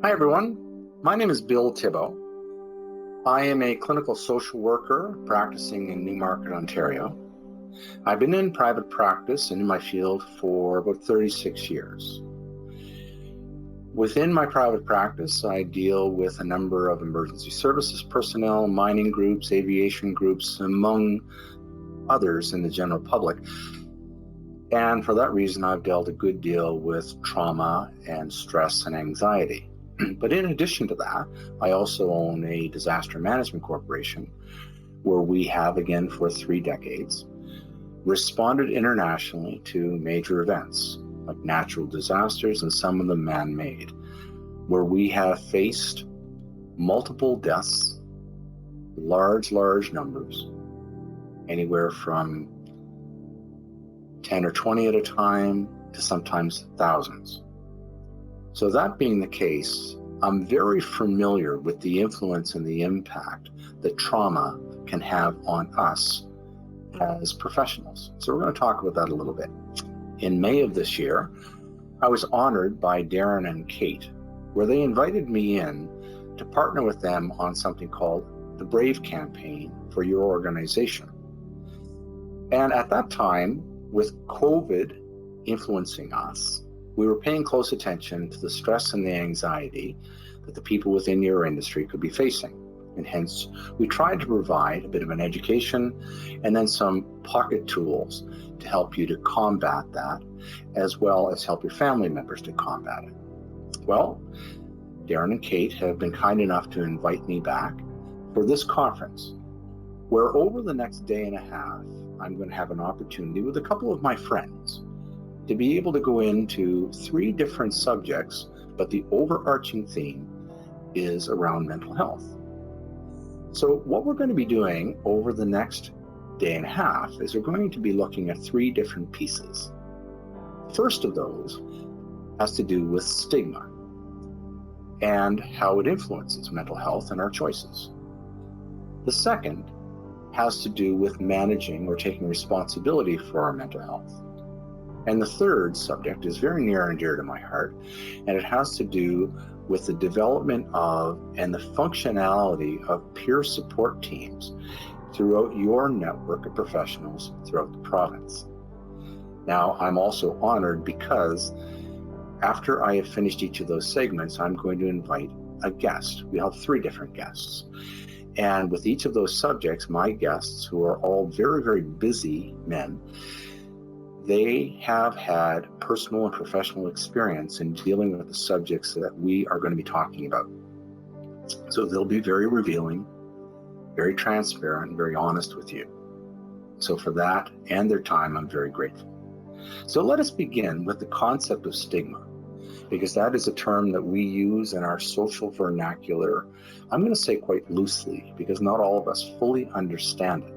Hi, everyone. My name is Bill Thibault. I am a clinical social worker practicing in Newmarket, Ontario. I've been in private practice and in my field for about 36 years. Within my private practice, I deal with a number of emergency services personnel, mining groups, aviation groups, among others in the general public. And for that reason, I've dealt a good deal with trauma and stress and anxiety. But in addition to that, I also own a disaster management corporation where we have, again, for 3 decades, responded internationally to major events like natural disasters and some of them man-made, where we have faced multiple deaths, large numbers, anywhere from 10 or 20 at a time to sometimes thousands. So that being the case, I'm very familiar with the influence and the impact that trauma can have on us as professionals. So we're going to talk about that a little bit. In May of this year, I was honored by Darren and Kate, where they invited me in to partner with them on something called the Brave Campaign for your organization. And at that time, with COVID influencing us, we were paying close attention to the stress and the anxiety that the people within your industry could be facing. And hence, we tried to provide a bit of an education and then some pocket tools to help you to combat that, as well as help your family members to combat it. Well, Darren and Kate have been kind enough to invite me back for this conference, where over the next day and a half, I'm going to have an opportunity with a couple of my friends to be able to go into 3 different subjects, but the overarching theme is around mental health. So what we're going to be doing over the next day and a half is we're going to be looking at 3 different pieces. First of those has to do with stigma and how it influences mental health and our choices. The second has to do with managing or taking responsibility for our mental health. And the third subject is very near and dear to my heart, and it has to do with the development of and the functionality of peer support teams throughout your network of professionals throughout the province. Now, I'm also honored because after I have finished each of those segments, I'm going to invite a guest. We have 3 different guests. And with each of those subjects, my guests, who are all very busy men, they have had personal and professional experience in dealing with the subjects that we are going to be talking about. So they'll be very revealing, very transparent, very honest with you. So for that and their time, I'm very grateful. So let us begin with the concept of stigma, because that is a term that we use in our social vernacular. I'm going to say quite loosely, because not all of us fully understand it.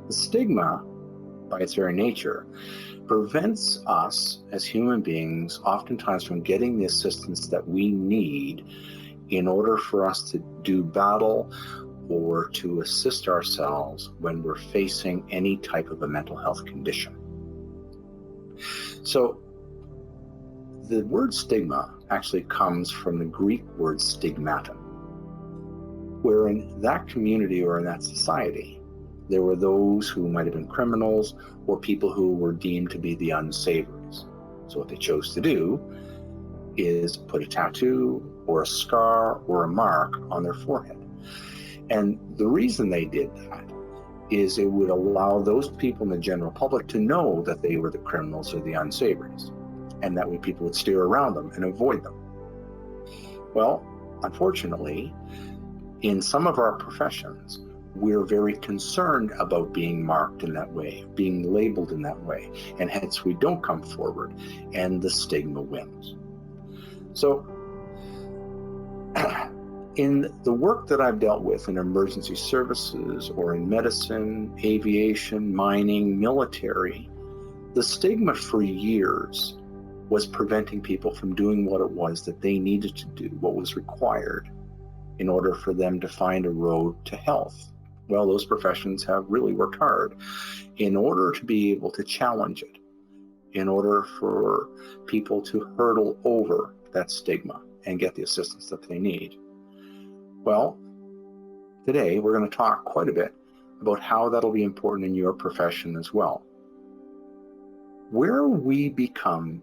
The stigma, by its very nature, prevents us as human beings oftentimes from getting the assistance that we need in order for us to do battle or to assist ourselves when we're facing any type of a mental health condition. So the word stigma actually comes from the Greek word stigmata, where in that community or in that society, there were those who might have been criminals or people who were deemed to be the unsavories. So what they chose to do is put a tattoo or a scar or a mark on their forehead. And the reason they did that is it would allow those people in the general public to know that they were the criminals or the unsavories. And that way people would steer around them and avoid them. Well, unfortunately, in some of our professions, we're very concerned about being marked in that way, being labeled in that way, and hence we don't come forward, and the stigma wins. So, in the work that I've dealt with in emergency services or in medicine, aviation, mining, military, the stigma for years was preventing people from doing what it was that they needed to do, what was required in order for them to find a road to health. Well, those professions have really worked hard in order to be able to challenge it, in order for people to hurdle over that stigma. and get the assistance that they need. Well, today we're going to talk quite a bit about how that'll be important in your profession as well. Where we become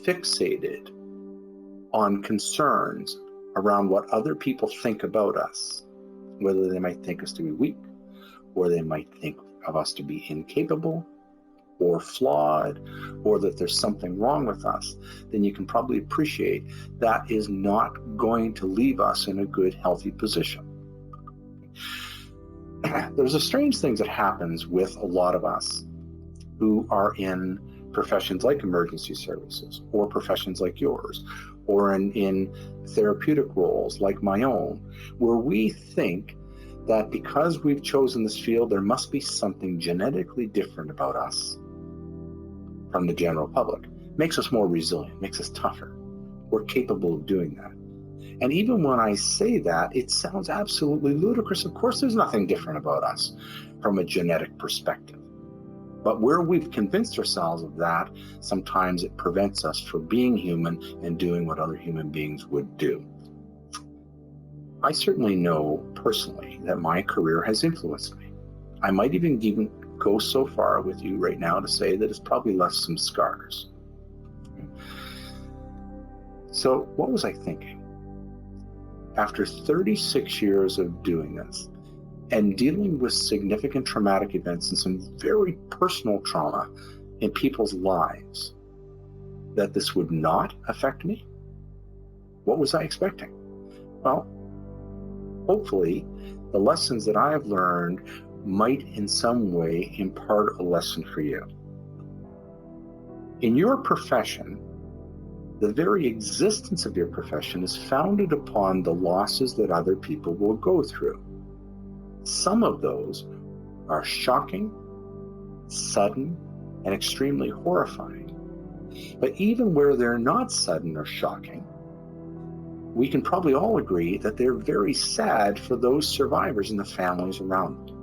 fixated on concerns around what other people think about us, whether they might think us to be weak, or they might think of us to be incapable or flawed, or that there's something wrong with us, then you can probably appreciate that is not going to leave us in a good, healthy position. There's a strange thing that happens with a lot of us who are in professions like emergency services, or professions like yours, or in therapeutic roles like my own, where we think that because we've chosen this field, there must be something genetically different about us from the general public. Makes us more resilient, makes us tougher. We're capable of doing that. And even when I say that, it sounds absolutely ludicrous. Of course, there's nothing different about us from a genetic perspective. But where we've convinced ourselves of that, sometimes it prevents us from being human and doing what other human beings would do. I certainly know personally that my career has influenced me. I might even go so far with you right now to say that it's probably left some scars. So what was I thinking? After 36 years of doing this and dealing with significant traumatic events and some very personal trauma in people's lives, that this would not affect me? What was I expecting? Well, hopefully the lessons that I have learned might in some way impart a lesson for you. In your profession, the very existence of your profession is founded upon the losses that other people will go through. Some of those are shocking, sudden, and extremely horrifying. But even where they're not sudden or shocking, we can probably all agree that they're very sad for those survivors and the families around them.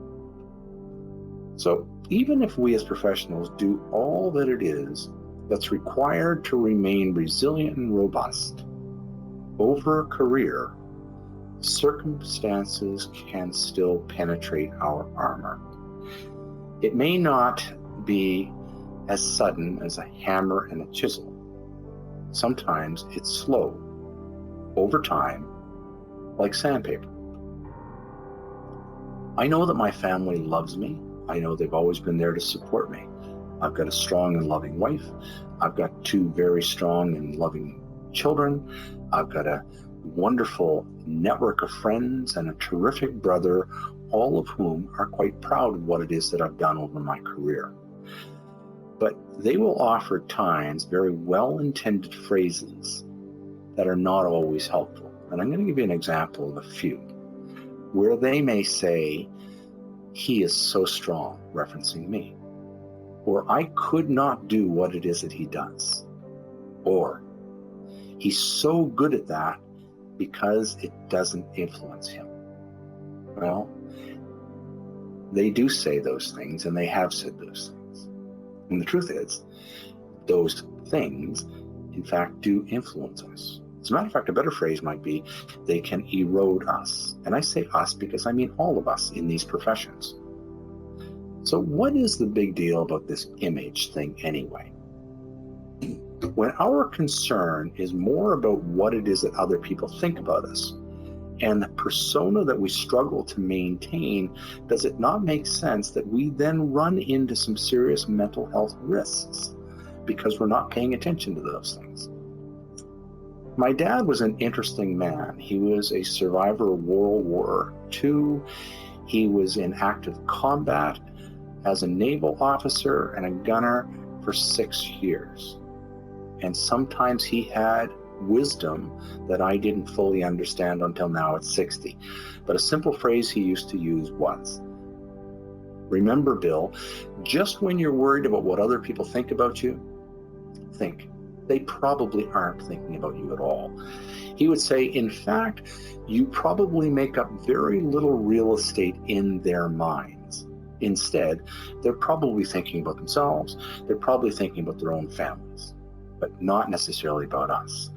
So even if we as professionals do all that it is that's required to remain resilient and robust over a career, circumstances can still penetrate our armor. It may not be as sudden as a hammer and a chisel. Sometimes it's slow, over time, like sandpaper. I know that my family loves me. I know they've always been there to support me. I've got a strong and loving wife. I've got 2 very strong and loving children. I've got a wonderful network of friends and a terrific brother, all of whom are quite proud of what it is that I've done over my career. But they will offer at times very well-intended phrases that are not always helpful. And I'm going to give you an example of a few, where they may say, "He is so strong," referencing me. Or, "I could not do what it is that he does." Or, "He's so good at that because it doesn't influence him." Well, they do say those things, and they have said those things. And the truth is, those things, in fact, do influence us. As a matter of fact, a better phrase might be, they can erode us. And I say us because I mean all of us in these professions. So what is the big deal about this image thing anyway? When our concern is more about what it is that other people think about us and the persona that we struggle to maintain, does it not make sense that we then run into some serious mental health risks because we're not paying attention to those things? My dad was an interesting man. He was a survivor of World War II. He was in active combat as a naval officer and a gunner for 6 years. And sometimes he had wisdom that I didn't fully understand until now at 60. But a simple phrase he used to use was, "Remember, Bill, just when you're worried about what other people think about you, think, they probably aren't thinking about you at all." He would say, in fact, you probably make up very little real estate in their minds. Instead, they're probably thinking about themselves. They're probably thinking about their own families, but not necessarily about us.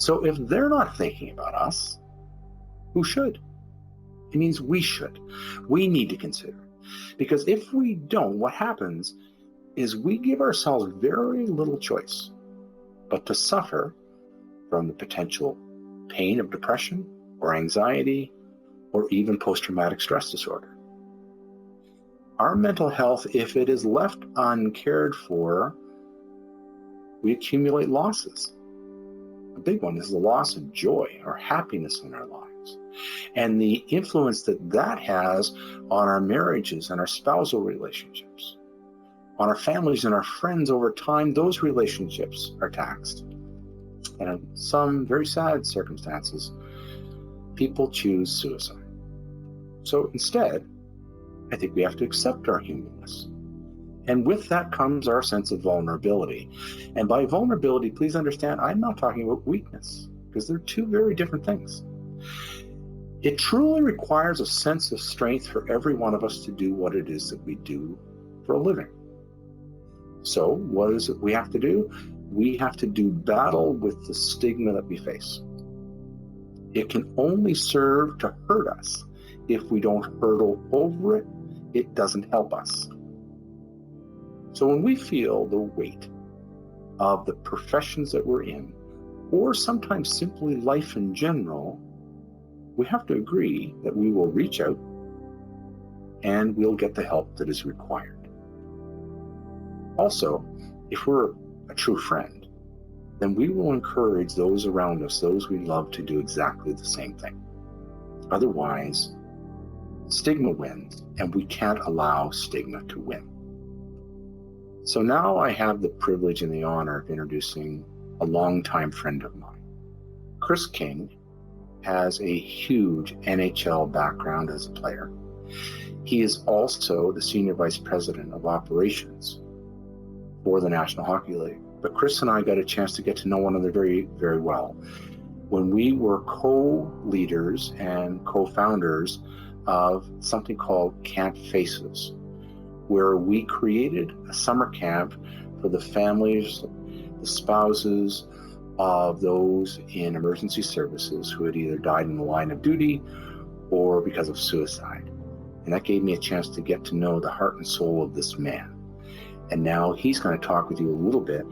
So if they're not thinking about us, who should? It means we should. We need to consider. Because if we don't, what happens is we give ourselves very little choice but to suffer from the potential pain of depression or anxiety or even post-traumatic stress disorder. Our mental health, if it is left uncared for, we accumulate losses. A big one is the loss of joy or happiness in our lives. And the influence that that has on our marriages and our spousal relationships, on our families and our friends over time, those relationships are taxed. And in some very sad circumstances, people choose suicide. So instead, I think we have to accept our humanness. And with that comes our sense of vulnerability. And by vulnerability, please understand, I'm not talking about weakness, because they're two very different things. It truly requires a sense of strength for every one of us to do what it is that we do for a living. So what is it we have to do? We have to do battle with the stigma that we face. It can only serve to hurt us. If we don't hurdle over it, it doesn't help us. So when we feel the weight of the professions that we're in, or sometimes simply life in general, we have to agree that we will reach out and we'll get the help that is required. Also, if we're a true friend, then we will encourage those around us, those we love, to do exactly the same thing. Otherwise, stigma wins, and we can't allow stigma to win. So now I have the privilege and the honor of introducing a longtime friend of mine. Chris King has a huge NHL background as a player. He is also the Senior Vice President of Operations for the National Hockey League. But Chris and I got a chance to get to know one another very, very well when we were co-leaders and co-founders of something called Camp Faces, where we created a summer camp for the families, the spouses of those in emergency services who had either died in the line of duty or because of suicide. And that gave me a chance to get to know the heart and soul of this man. And now he's going to talk with you a little bit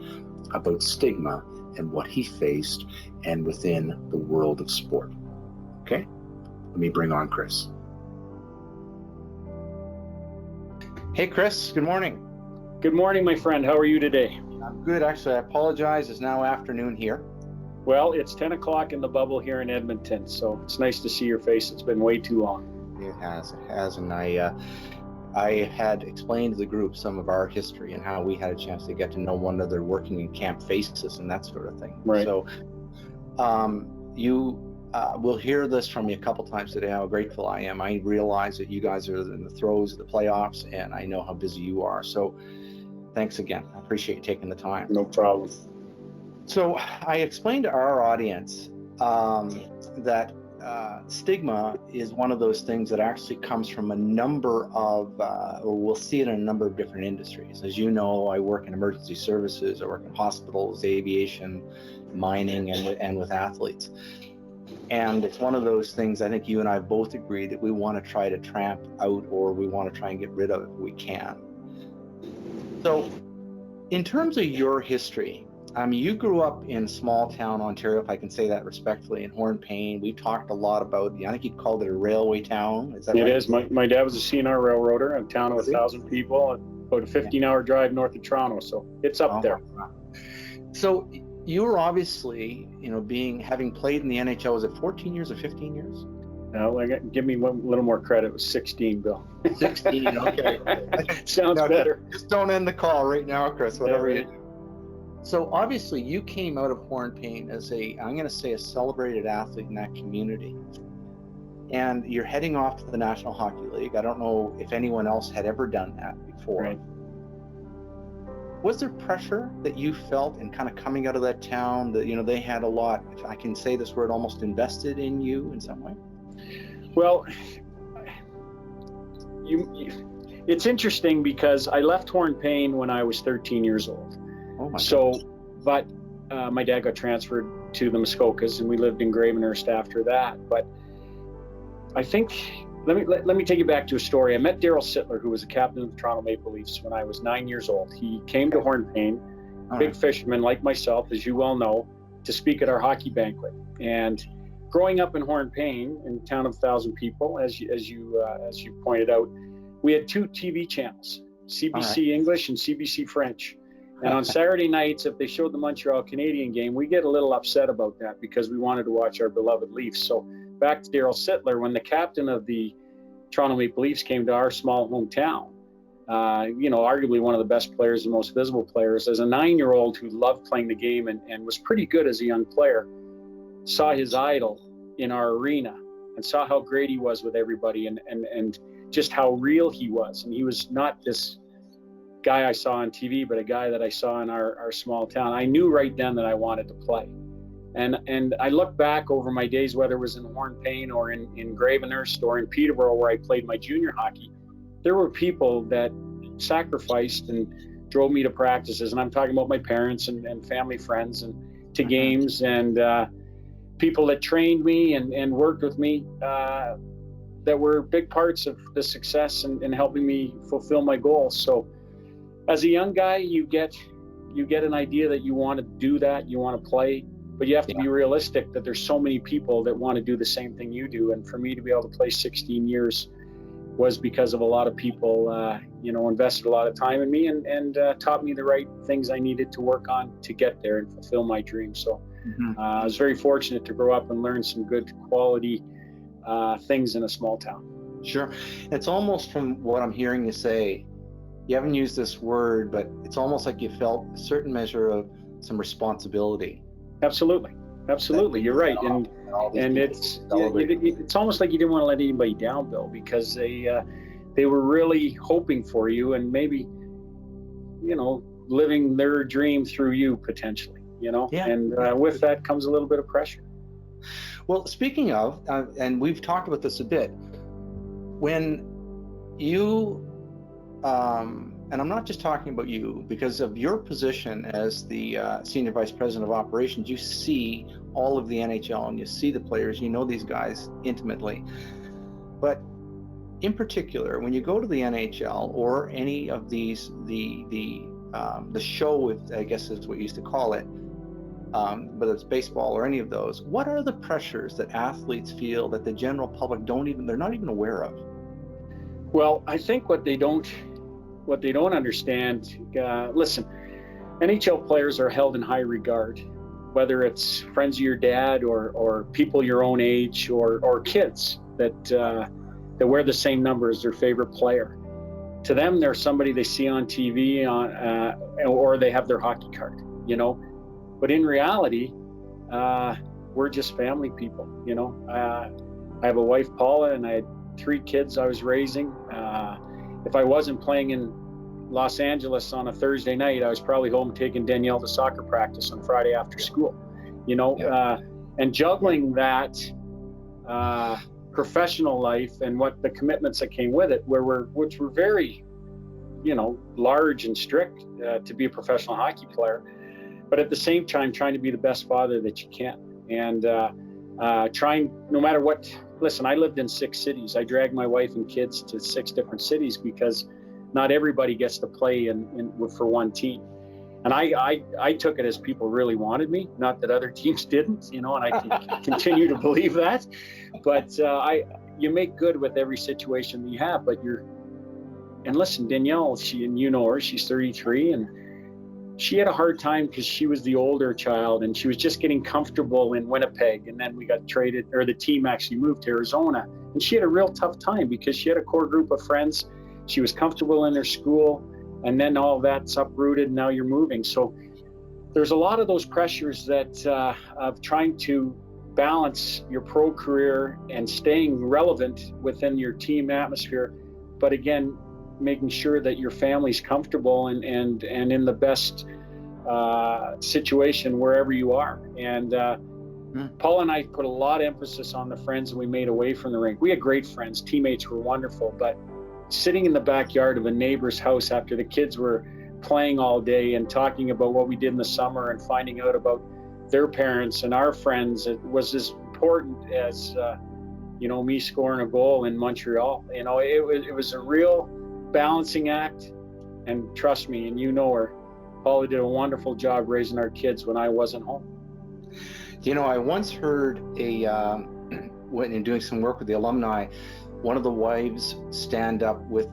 about stigma and what he faced and within the world of sport. Okay? Let me bring on Chris. Hey, Chris, good morning. Good morning, my friend. How are you today? I'm good. Actually, I apologize. It's now afternoon here. Well, it's 10 o'clock in the bubble here in Edmonton, so it's nice to see your face. It's been way too long. It has. And I had explained to the group some of our history and how we had a chance to get to know one another working in Camp Faces and that sort of thing. Right. So you will hear this from me a couple times today, how grateful I am. I realize that you guys are in the throes of the playoffs, and I know how busy you are. So thanks again. I appreciate you taking the time. No problem. So I explained to our audience that stigma is one of those things that actually comes from a number of, or we'll see it in a number of different industries. As you know, I work in emergency services, I work in hospitals, aviation, mining, and with athletes. And it's one of those things I think you and I both agree that we want to try to tramp out, or we want to try and get rid of if we can. So in terms of your history, you grew up in small town Ontario, if I can say that respectfully, in Hornpain. We talked a lot about, I think you called it a railway town. Is that right? It is. My dad was a CNR railroader, a town of 1,000 people, about a 15-hour drive north of Toronto. So it's up there. Wow. So you were obviously, having played in the NHL, was it 14 years or 15 years? No, give me a little more credit. It was 16, Bill. 16, okay. Sounds better. Just don't end the call right now, Chris, whatever you do. So obviously you came out of Hornpain as I'm going to say, a celebrated athlete in that community. And you're heading off to the National Hockey League. I don't know if anyone else had ever done that before. Right. Was there pressure that you felt in kind of coming out of that town that, they had a lot, if I can say this word, almost invested in you in some way? Well, it's interesting because I left Hornpain when I was 13 years old. Oh my goodness. But my dad got transferred to the Muskokas, and we lived in Gravenhurst after that. But I think, let me take you back to a story. I met Daryl Sittler, who was the captain of the Toronto Maple Leafs when I was 9 years old. He came to Hornpain, big fisherman like myself, as you well know, to speak at our hockey banquet. And growing up in Hornpain, in a town of 1,000 people, as you pointed out, we had 2 TV channels, CBC English and CBC French. And on Saturday nights, if they showed the Montreal Canadian game, we get a little upset about that because we wanted to watch our beloved Leafs. So back to Daryl Sittler, when the captain of the Toronto Maple Leafs came to our small hometown, arguably one of the best players and most visible players, as a 9-year-old who loved playing the game and was pretty good as a young player, saw his idol in our arena and saw how great he was with everybody and just how real he was. And he was not this guy I saw on TV, but a guy that I saw in our small town. I knew right then that I wanted to play. And I look back over my days, whether it was in Hornpain or in Gravenhurst or in Peterborough, where I played my junior hockey, there were people that sacrificed and drove me to practices. And I'm talking about my parents and family friends and to games, and people that trained me and worked with me that were big parts of the success and helping me fulfill my goals. So as a young guy, you get an idea that you want to do that, you want to play, but you have to be realistic that there's so many people that want to do the same thing you do. And for me to be able to play 16 years was because of a lot of people, invested a lot of time in me and taught me the right things I needed to work on to get there and fulfill my dream. So I was very fortunate to grow up and learn some good quality things in a small town. Sure. It's almost, from what I'm hearing you say, you haven't used this word, but it's almost like you felt a certain measure of some responsibility. Absolutely. You're right. And it's almost like you didn't want to let anybody down, Bill, because they were really hoping for you and maybe, living their dream through you potentially, and with that comes a little bit of pressure. Well, speaking of, and we've talked about this a bit, when you, and I'm not just talking about you, because of your position as the Senior Vice President of Operations, you see all of the NHL and you see the players, you know these guys intimately. But in particular, when you go to the NHL or any of these, the show, I guess is what you used to call it, whether it's baseball or any of those, what are the pressures that athletes feel that the general public they're not even aware of? Well, I think what they don't understand, listen, NHL players are held in high regard, whether it's friends of your dad or people your own age or kids that wear the same number as their favorite player. To them, they're somebody they see on TV or they have their hockey card, But in reality, we're just family people, I have a wife, Paula, and I had 3 kids I was raising. If I wasn't playing in Los Angeles on a Thursday night, I was probably home taking Danielle to soccer practice on Friday after school, and juggling that professional life and what the commitments that came with it, which were very, large and strict to be a professional hockey player, but at the same time trying to be the best father that you can, and trying, no matter what. Listen, I lived in 6 cities. I dragged my wife and kids to 6 different cities because not everybody gets to play for one team. And I took it as people really wanted me, not that other teams didn't, and I can continue to believe that. But you make good with every situation that you have. But and listen, Danielle, she's 33, and she had a hard time because she was the older child and she was just getting comfortable in Winnipeg. And then we got traded, or the team actually moved to Arizona. And she had a real tough time because she had a core group of friends. She was comfortable in their school, and then all that's uprooted and now you're moving. So there's a lot of those pressures that of trying to balance your pro career and staying relevant within your team atmosphere. But again, making sure that your family's comfortable and in the best situation wherever you are. And Paul and I put a lot of emphasis on the friends we made away from the rink. We had great friends, teammates were wonderful, but sitting in the backyard of a neighbor's house after the kids were playing all day and talking about what we did in the summer and finding out about their parents and our friends, it was as important as me scoring a goal in Montreal. It was a real balancing act. And trust me, and you know her, Polly did a wonderful job raising our kids when I wasn't home. I once heard when in doing some work with the alumni, one of the wives stand up with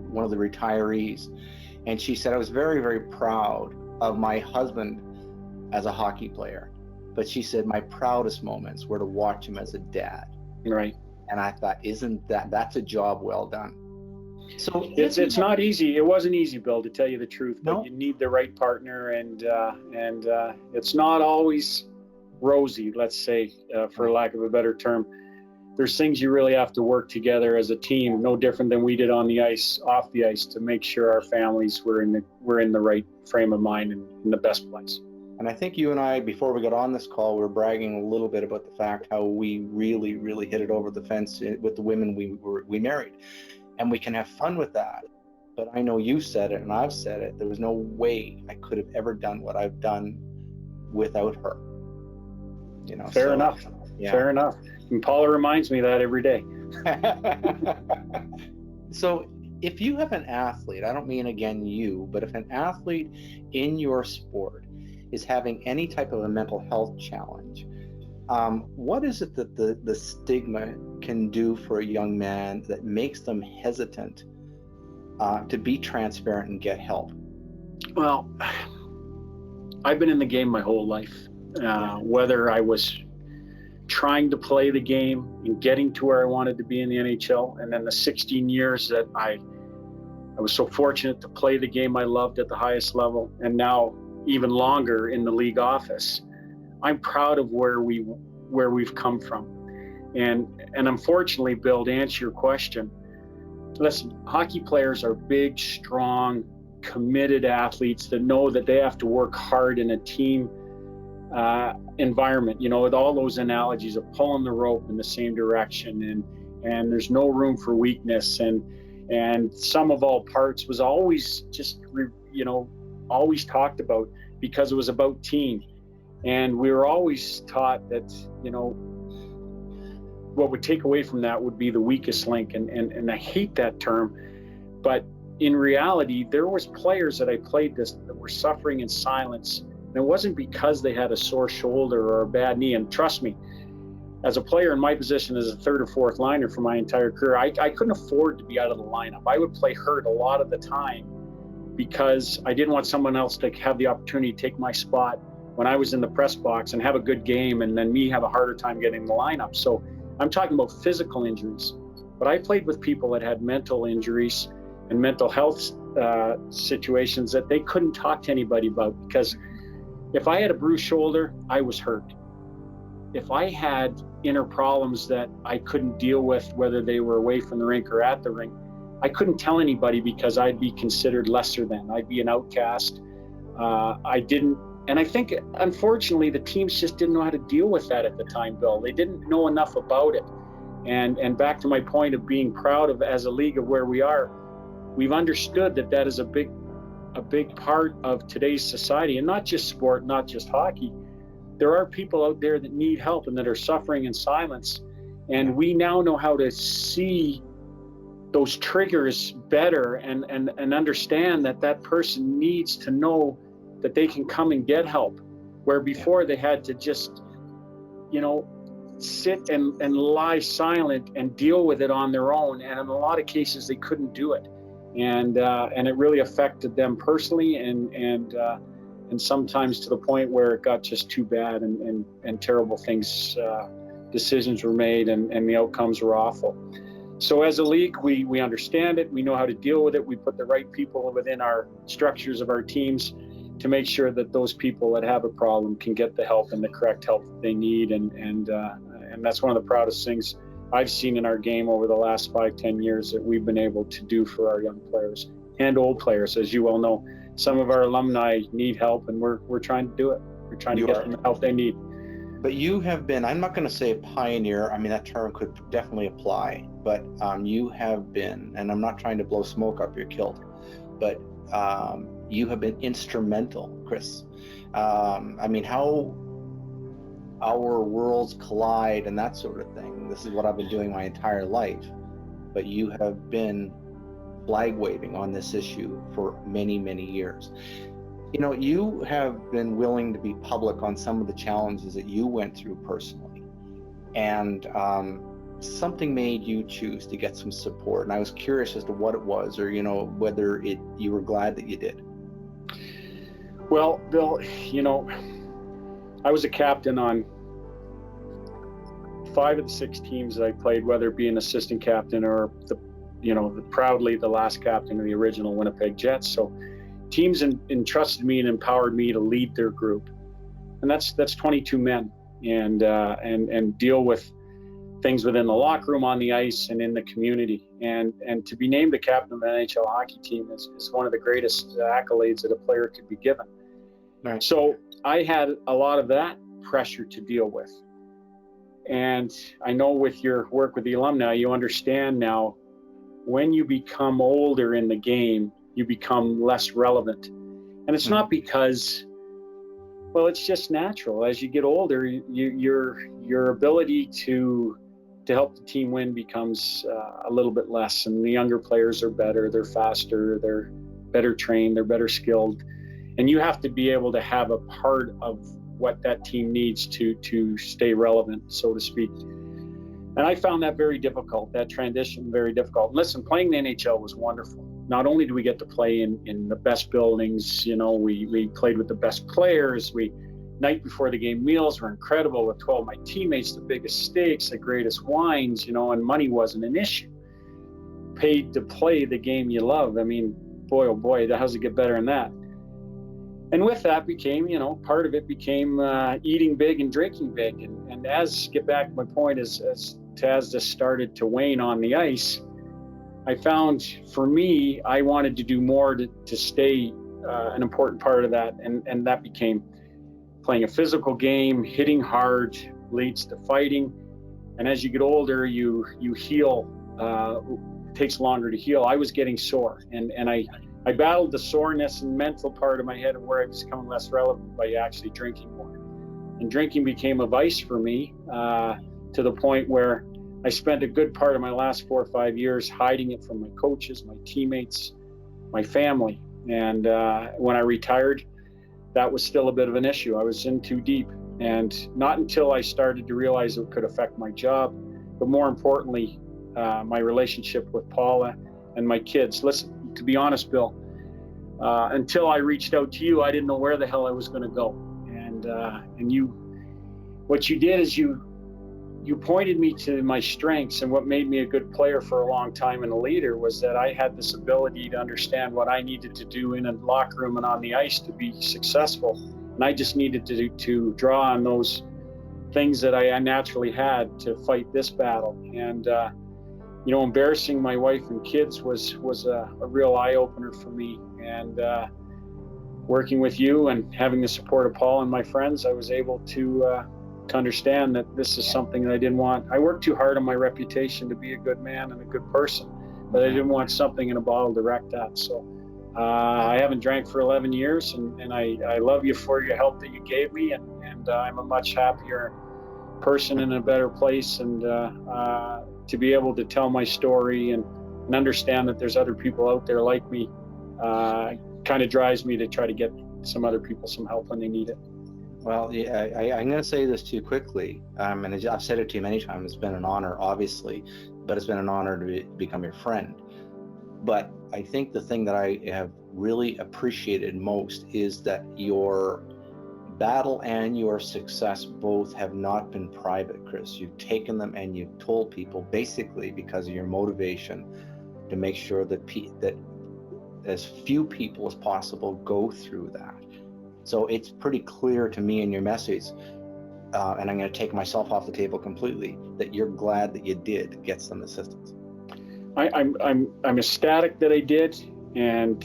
one of the retirees, and she said, "I was very, very proud of my husband as a hockey player, but she said my proudest moments were to watch him as a dad." Right. And I thought, that's a job well done. So it's not easy. It wasn't easy, Bill, to tell you the truth. But no. You need the right partner, and it's not always rosy. Let's say, for lack of a better term, there's things you really have to work together as a team. No different than we did on the ice, off the ice, to make sure our families were in the right frame of mind and in the best place. And I think you and I, before we got on this call, we were bragging a little bit about the fact how we really, really hit it over the fence with the women we married. And we can have fun with that. But I know you said it and I've said it. There was no way I could have ever done what I've done without her. Fair enough. Yeah. Fair enough. And Paula reminds me of that every day. So if you have an athlete, I don't mean again you, but if an athlete in your sport is having any type of a mental health challenge, what is it that the stigma can do for a young man that makes them hesitant to be transparent and get help? Well, I've been in the game my whole life, whether I was trying to play the game and getting to where I wanted to be in the NHL, and then the 16 years that I was so fortunate to play the game I loved at the highest level, and now even longer in the league office. I'm proud of where we've come from. And unfortunately, Bill, to answer your question, listen, hockey players are big, strong, committed athletes that know that they have to work hard in a team environment, with all those analogies of pulling the rope in the same direction, and there's no room for weakness, and sum of all parts was always just, always talked about, because it was about team. And we were always taught that, what would take away from that would be the weakest link. And I hate that term, but in reality, there was players that I played this that were suffering in silence. And it wasn't because they had a sore shoulder or a bad knee. And trust me, as a player in my position as a third or fourth liner for my entire career, I couldn't afford to be out of the lineup. I would play hurt a lot of the time because I didn't want someone else to have the opportunity to take my spot when I was in the press box and have a good game, and then me have a harder time getting in the lineup. So I'm talking about physical injuries, but I played with people that had mental injuries and mental health situations that they couldn't talk to anybody about, because if I had a bruised shoulder, I was hurt. If I had inner problems that I couldn't deal with, whether they were away from the rink or at the rink, I couldn't tell anybody because I'd be considered lesser than. I'd be an outcast. And I think, unfortunately, the teams just didn't know how to deal with that at the time, Bill. They didn't know enough about it. And back to my point of being proud of, as a league, of where we are, we've understood that is a big part of today's society, and not just sport, not just hockey. There are people out there that need help and that are suffering in silence. And we now know how to see those triggers better and understand that person needs to know that they can come and get help, where before they had to just, sit and lie silent and deal with it on their own. And in a lot of cases, they couldn't do it. And it really affected them personally, and sometimes to the point where it got just too bad, and terrible things, decisions were made, and the outcomes were awful. So as a league, we understand it. We know how to deal with it. We put the right people within our structures of our teams to make sure that those people that have a problem can get the help and the correct help that they need. And that's one of the proudest things I've seen in our game over the last 5-10 years that we've been able to do for our young players and old players. As you well know, some of our alumni need help, and we're trying to do it. We're trying to get them the help they need. But you have been, I'm not going to say a pioneer. I mean, that term could definitely apply, but you have been, and I'm not trying to blow smoke up your kilt, but you have been instrumental, Chris. I mean, how our worlds collide and that sort of thing. This is what I've been doing my entire life. But you have been flag waving on this issue for many, many years. You know, you have been willing to be public on some of the challenges that you went through personally. And something made you choose to get some support. And I was curious as to what it was, or, you know, whether you were glad that you did. Well, Bill, you know, I was a captain on 5 of the 6 teams that I played, whether it be an assistant captain or proudly the last captain of the original Winnipeg Jets. So teams entrusted me and empowered me to lead their group. And that's 22 men and deal with things within the locker room, on the ice, and in the community. And to be named the captain of the NHL hockey team is one of the greatest accolades that a player could be given. Right. So I had a lot of that pressure to deal with. And I know with your work with the alumni, you understand now when you become older in the game, you become less relevant. And it's not because, well, it's just natural. As you get older, your ability to help the team win becomes a little bit less. And the younger players are better, they're faster, they're better trained, they're better skilled. And you have to be able to have a part of what that team needs to stay relevant, so to speak. And I found that very difficult, that transition very difficult. Listen, playing the NHL was wonderful. Not only do we get to play in the best buildings, you know, we played with the best players. Night before the game meals were incredible with 12 of my teammates, the biggest steaks, the greatest wines, you know, and money wasn't an issue. Paid to play the game you love. I mean, boy, oh boy, how does it get better than that? And with that became, you know, part of it became eating big and drinking big. And get back to my point, as this started to wane on the ice, I found for me, I wanted to do more to stay an important part of that. And that became playing a physical game, hitting hard leads to fighting. And as you get older, you heal. It takes longer to heal. I was getting sore, and I battled the soreness and mental part of my head of where I was becoming less relevant by actually drinking more. And drinking became a vice for me to the point where I spent a good part of my last 4 or 5 years hiding it from my coaches, my teammates, my family. And when I retired, that was still a bit of an issue. I was in too deep. And not until I started to realize it could affect my job, but more importantly, my relationship with Paula and my kids. Listen, to be honest, Bill, until I reached out to you, I didn't know where the hell I was going to go. And what you did is you pointed me to my strengths, and what made me a good player for a long time and a leader was that I had this ability to understand what I needed to do in a locker room and on the ice to be successful. And I just needed to draw on those things that I naturally had to fight this battle. And embarrassing my wife and kids was a real eye-opener for me. And working with you and having the support of Paul and my friends, I was able to understand that this is something that I didn't want. I worked too hard on my reputation to be a good man and a good person, but I didn't want something in a bottle to wreck that. So I haven't drank for 11 years, and I love you for your help that you gave me, and I'm a much happier person in a better place, and to be able to tell my story and understand that there's other people out there like me kind of drives me to try to get some other people some help when they need it. Well, yeah, I'm going to say this to you quickly, and I've said it to you many times. It's been an honor, obviously, but it's been an honor to become your friend. But I think the thing that I have really appreciated most is that your battle and your success both have not been private, Chris. You've taken them and you've told people, basically because of your motivation to make sure that as few people as possible go through that. So it's pretty clear to me in your message, and I'm going to take myself off the table completely, that you're glad that you did get some assistance. I'm ecstatic that I did, and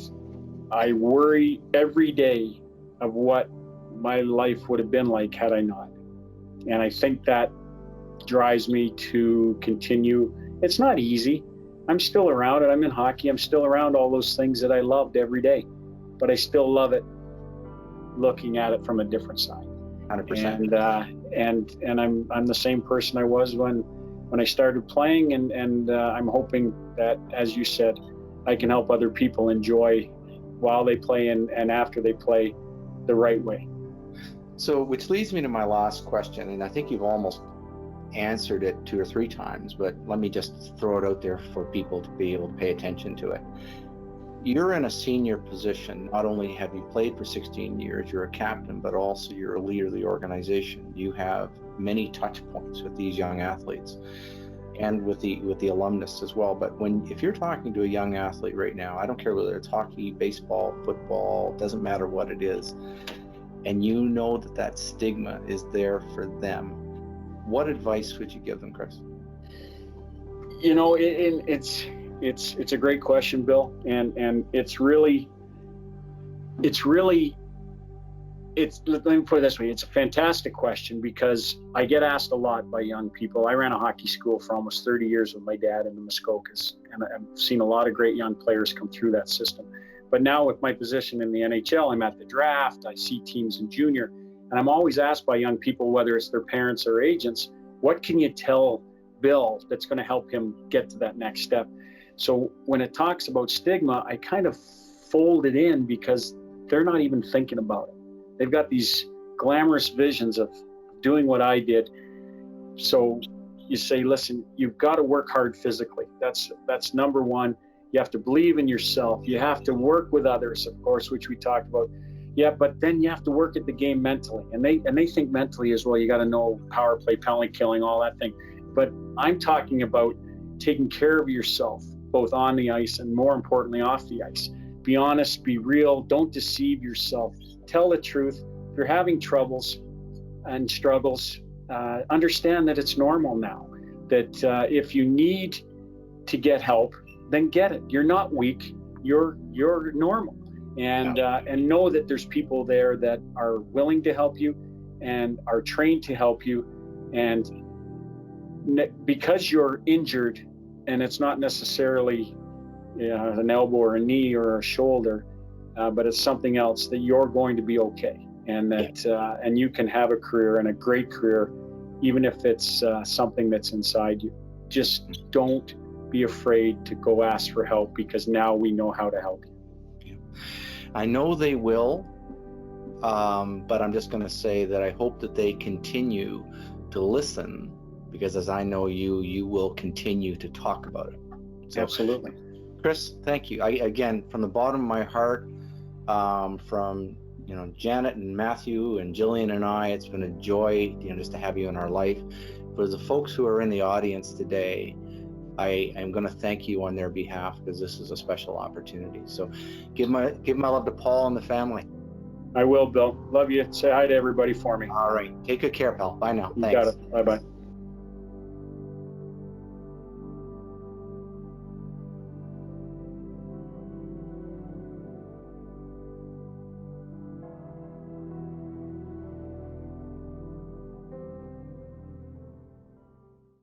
I worry every day of what my life would have been like had I not. And I think that drives me to continue. It's not easy. I'm still around it. I'm in hockey. I'm still around all those things that I loved every day, but I still love it looking at it from a different side. 100%. And I'm the same person I was when I started playing, and I'm hoping that, as you said, I can help other people enjoy while they play and after they play the right way. So, which leads me to my last question, and I think you've almost answered it 2 or 3 times, but let me just throw it out there for people to be able to pay attention to it. You're in a senior position. Not only have you played for 16 years, you're a captain, but also you're a leader of the organization. You have many touch points with these young athletes and with the alumnus as well. But if you're talking to a young athlete right now, I don't care whether it's hockey, baseball, football, doesn't matter what it is, and you know that stigma is there for them, what advice would you give them, Chris? You know, it's a great question, Bill, and it's really let me put it this way, it's a fantastic question, because I get asked a lot by young people. I ran a hockey school for almost 30 years with my dad in the Muskokas, and I've seen a lot of great young players come through that system. But now with my position in the NHL, I'm at the draft, I see teams in junior, and I'm always asked by young people, whether it's their parents or agents, what can you tell Bill that's going to help him get to that next step? So when it talks about stigma, I kind of fold it in, because they're not even thinking about it. They've got these glamorous visions of doing what I did. So you say, listen, you've got to work hard physically. That's number one. You have to believe in yourself. You have to work with others, of course, which we talked about. Yeah, but then you have to work at the game mentally. And they think mentally as well. You got to know power play, penalty killing, all that thing. But I'm talking about taking care of yourself, both on the ice and, more importantly, off the ice. Be honest, be real, don't deceive yourself. Tell the truth. If you're having troubles and struggles, understand that it's normal now. That if you need to get help, then get it. You're not weak. You're normal. And know that there's people there that are willing to help you and are trained to help you. And because you're injured, and it's not necessarily an elbow or a knee or a shoulder, but it's something else, that you're going to be okay, and that and you can have a career, and a great career, even if it's something that's inside you. Just don't be afraid to go ask for help, because now we know how to help you. I know they will, but I'm just going to say that I hope that they continue to listen, because as I know you will continue to talk about it. So, absolutely. Chris, thank you. Again, from the bottom of my heart, from Janet and Matthew and Jillian and I, it's been a joy, just to have you in our life. For the folks who are in the audience today, I am going to thank you on their behalf, because this is a special opportunity. So, give my love to Paul and the family. I will, Bill. Love you. Say hi to everybody for me. All right. Take good care, pal. Bye now. You Thanks. got it. Bye-bye.